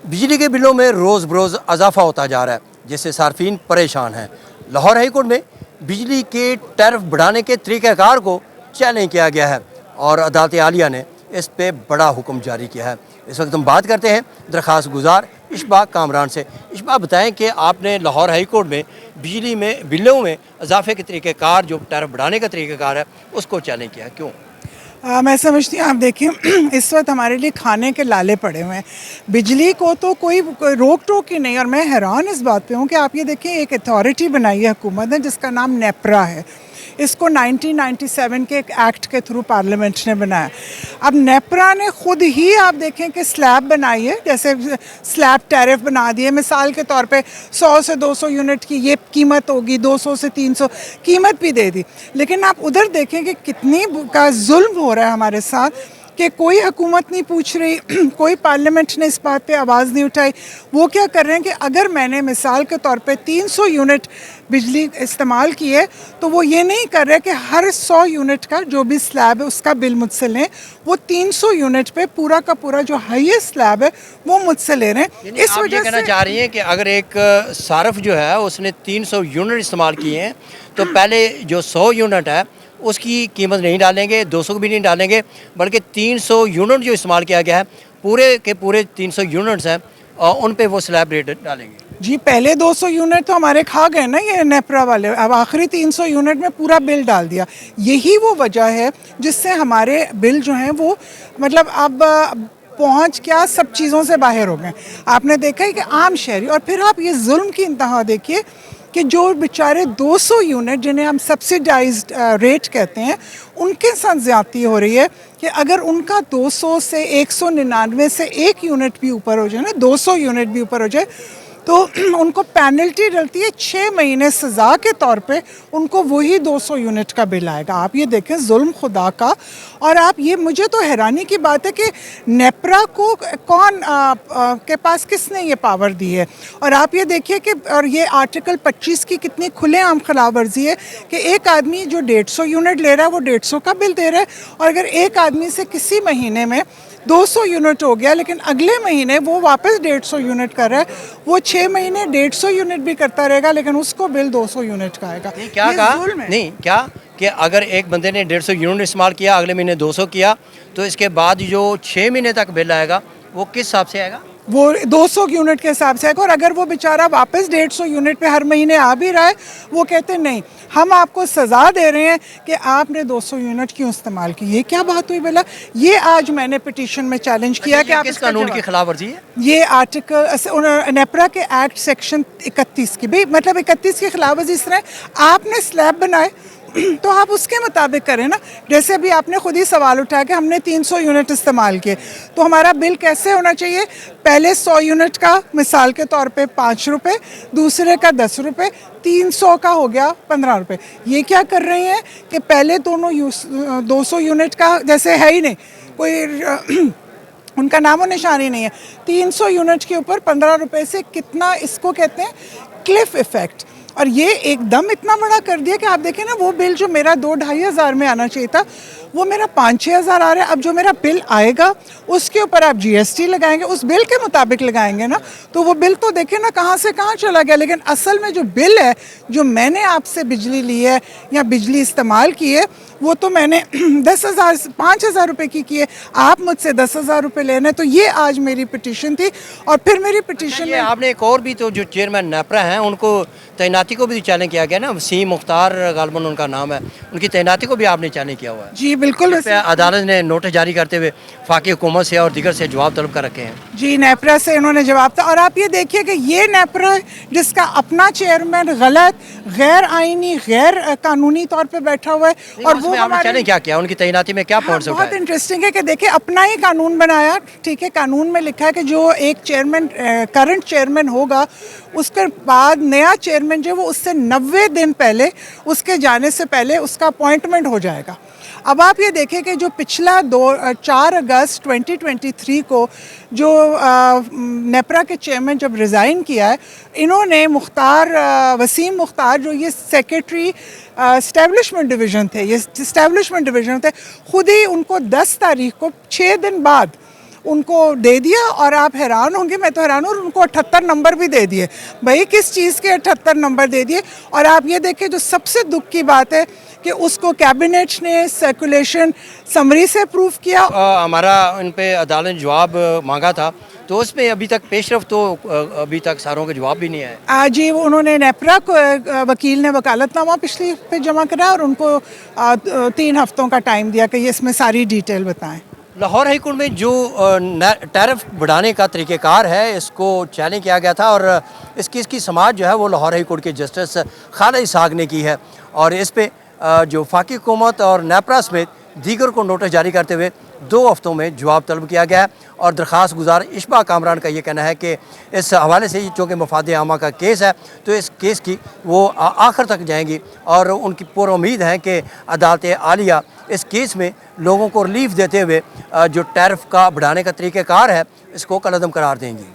बिजली के बिलों में रोज़ बरोज़ इजाफा होता जा रहा है, जिससे सार्फिन परेशान हैं। लाहौर हाई कोर्ट में बिजली के टैरिफ बढ़ाने के तरीक़ाकार को चैलेंज किया गया है और अदालत आलिया ने इस पे बड़ा हुक्म जारी किया है। इस वक्त हम बात करते हैं दरख्वास्त गुजार इशबाक कामरान से। इशबाक, बताएं कि आपने लाहौर हाई कोर्ट में बिजली में बिलों में इजाफे के तरीक़ाकार, जो टैरिफ बढ़ाने का तरीक़ाकार है, उसको चैलेंज किया, क्यों? मैं समझती हूँ, आप देखिए इस वक्त हमारे लिए खाने के लाले पड़े हुए हैं। बिजली को तो कोई रोक टोक ही नहीं। और मैं हैरान इस बात पे हूँ कि आप ये देखिए, एक अथॉरिटी बनाई है हुकूमत ने जिसका नाम नेपरा है। इसको 1997 के एक एक्ट के थ्रू पार्लियामेंट ने बनाया। अब नेपरा ने खुद ही, आप देखें कि स्लैब बनाई है, जैसे स्लैब टैरिफ बना दिए। मिसाल के तौर पे 100 से 200 यूनिट की ये कीमत होगी, 200 से 300 कीमत भी दे दी। लेकिन आप उधर देखें कि कितनी का जुल्म हो रहा है हमारे साथ, कि कोई हुकूमत नहीं पूछ रही, कोई पार्लियामेंट ने इस बात पे आवाज़ नहीं उठाई। वो क्या कर रहे हैं कि अगर मैंने मिसाल के तौर पे 300 यूनिट बिजली इस्तेमाल की है, तो वो ये नहीं कर रहे कि हर 100 यूनिट का जो भी स्लैब है उसका बिल मुझसे लें। वो 300 यूनिट पे पूरा का पूरा जो हाईएस्ट स्लैब है वो मुझसे ले रहे हैं। इस वजह से कहना चाह रही हैं कि अगर एक सार्फ जो है उसने 300 यूनिट इस्तेमाल किए हैं, तो पहले जो 100 यूनिट है उसकी कीमत नहीं डालेंगे, 200 भी नहीं डालेंगे, बल्कि 300 यूनिट जो इस्तेमाल किया गया है, पूरे के पूरे 300 यूनिट्स हैं, और उन पे वो स्लैब रेट डालेंगे। जी, पहले 200 यूनिट तो हमारे खा गए ना ये नेपरा वाले। अब आखिरी 300 यूनिट में पूरा बिल डाल दिया। यही वो वजह है जिससे हमारे बिल जो हैं वो, मतलब अब पहुँच क्या सब चीज़ों से बाहर हो गए। आपने देखा है कि आम शहरी, और फिर आप ये जुल्म की इंतहा देखिए कि जो बेचारे 200 यूनिट जिन्हें हम सब्सिडाइज्ड रेट कहते हैं, उनके साथ ज़्यादती हो रही है कि अगर उनका 200 से 199 से 1 यूनिट भी ऊपर हो जाए ना, 200 यूनिट भी ऊपर हो जाए, तो उनको पेनल्टी डलती है 6 महीने सज़ा के तौर पे। उनको वही 200 यूनिट का बिल आएगा। आप ये देखें जुल्म खुदा का। और आप ये, मुझे तो हैरानी की बात है कि नेपरा को कौन के पास किसने ये पावर दी है। और आप ये देखिए कि, और ये आर्टिकल 25 की कितनी खुलेआम खिलाफ वर्जी है कि एक आदमी जो 150 यूनिट ले रहा है वो 150 का बिल दे रहा है। और अगर एक आदमी से किसी महीने में 200 यूनिट हो गया, लेकिन अगले महीने वो वापस 150 यूनिट कर रहा है, वो 6 महीने 150 यूनिट भी करता रहेगा, लेकिन उसको बिल 200 यूनिट का आएगा। नहीं, क्या कहा? नहीं, क्या कि अगर एक बंदे ने 150 यूनिट इस्तेमाल किया, अगले महीने 200 किया, तो इसके बाद जो 6 महीने तक बिल आएगा वो किस हिसाब से आएगा? वो 200 यूनिट के हिसाब से आएगा। और अगर वो बेचारा वापस 150 यूनिट पे हर महीने आ भी रहा है, वो कहते हैं नहीं, हम आपको सज़ा दे रहे हैं कि आपने 200 यूनिट क्यों इस्तेमाल की। ये क्या बात हुई भला? ये आज मैंने पिटीशन में चैलेंज किया कि आप किस कानून की खिलाफ वर्जी है? ये आर्टिकल नेपरा के एक्ट सेक्शन 31 की, भाई मतलब 31 की खिलाफ वर्जी। इस तरह आपने स्लैब बनाए तो आप उसके मुताबिक करें ना। जैसे अभी आपने खुद ही सवाल उठाया कि हमने 300 यूनिट इस्तेमाल किए, तो हमारा बिल कैसे होना चाहिए? पहले 100 यूनिट का मिसाल के तौर पे 5 रुपये, दूसरे का 10 रुपये, 300 का हो गया 15 रुपये। ये क्या कर रहे हैं कि पहले दोनों 200 यूनिट का जैसे है ही नहीं, कोई उनका नामो निशान ही नहीं है। 300 यूनिट के ऊपर 15 रुपये से कितना, इसको कहते हैं क्लिफ इफ़ेक्ट। और ये एकदम इतना बड़ा कर दिया कि आप देखें ना, वो बिल जो मेरा 2-2.5 हज़ार में आना चाहिए था, वो मेरा 5-6 हज़ार आ रहा है। अब जो मेरा बिल आएगा उसके ऊपर आप GST लगाएंगे, उस बिल के मुताबिक लगाएंगे ना, तो वो बिल तो देखें ना कहाँ से कहाँ चला गया। लेकिन असल में जो बिल है, जो मैंने आपसे बिजली ली है या बिजली इस्तेमाल की है, वो तो मैंने 10,000 5,000 रुपये की है। आप मुझसे 10,000 रुपये लेने। तो ये आज मेरी पिटीशन थी। और फिर मेरी पिटीशन में आपने एक और भी, तो जो चेयरमैन नेपरा हैं उनको तैनाती को भी चैलेंज किया गया ना, वसीम मुख्तार गालबन उनका नाम है, उनकी तैनाती को भी आपने चैलेंज किया हुआ है। जी बिल्कुल, अदालत ने नोटिस जारी करते हुए फाकी हुकूमत से और दीगर से जवाब तलब कर रखे हैं। जी, नेपरा से इन्होंने जवाब था। और आप ये देखिए कि ये नेपरा है जिसका अपना चेयरमैन गलत, गैर आईनी, गैर कानूनी तौर पे बैठा हुआ है। और वो हमारे क्या किया, उनकी तैनाती में क्या पॉइंट्स उठाए? बहुत इंटरेस्टिंग है कि देखिए, अपना ही कानून बनाया। ठीक है, कानून में लिखा है कि जो एक चेयरमैन, करंट चेयरमैन होगा, उसके बाद नया चेयरमैन जो है वो उससे 90 दिन पहले, उसके जाने से पहले उसका अपॉइंटमेंट हो जाएगा। अब आप ये देखें कि जो पिछला 4 अगस्त 2023 को जो नेपरा के चेयरमैन जब रिज़ाइन किया है, इन्होंने वसीम मुख्तार, जो ये सेक्रेटरी एस्टेब्लिशमेंट डिवीज़न थे, खुद ही उनको 10 तारीख को, 6 दिन बाद उनको दे दिया और आप हैरान होंगे, मैं तो हैरान हूँ, उनको 78 नंबर भी दे दिए। भाई किस चीज़ के 78 नंबर दे दिए? और आप ये देखें, जो सबसे दुख की बात है कि उसको कैबिनेट ने सर्कुलेशन समरी से अप्रूव किया। हमारा इन पे अदालत ने जवाब मांगा था, तो उसमें अभी तक पेशरफ तो अभी तक सारों के जवाब भी नहीं आए। आज ही उन्होंने नेपरा को वकील ने वकालतनामा पिछली पे जमा करा और उनको 3 हफ्तों का टाइम दिया कि ये इसमें सारी डिटेल बताएं। लाहौर हाई कोर्ट में जो टैरिफ बढ़ाने का तरीक़ेकार है, इसको चैलेंज किया गया था और इस केस की समाअत जो है वो लाहौर हाई कोर्ट के जस्टिस खालिद इसहाक ने की है और इस पे जो वफाकी हुकूमत और नेपरा समेत दीगर को नोटिस जारी करते हुए 2 हफ्तों में जवाब तलब किया गया है। और दरख्वास्त गुजार इशबा कामरान का ये कहना है कि इस हवाले से चूँकि मफाद आमा का केस है, तो इस केस की वो आखिर तक जाएंगी और उनकी पूरी उम्मीद है कि अदालत आलिया इस केस में लोगों को रिलीफ देते हुए जो टैरिफ का बढ़ाने का तरीक़ेकार है, इसको कलअदम करार देंगी।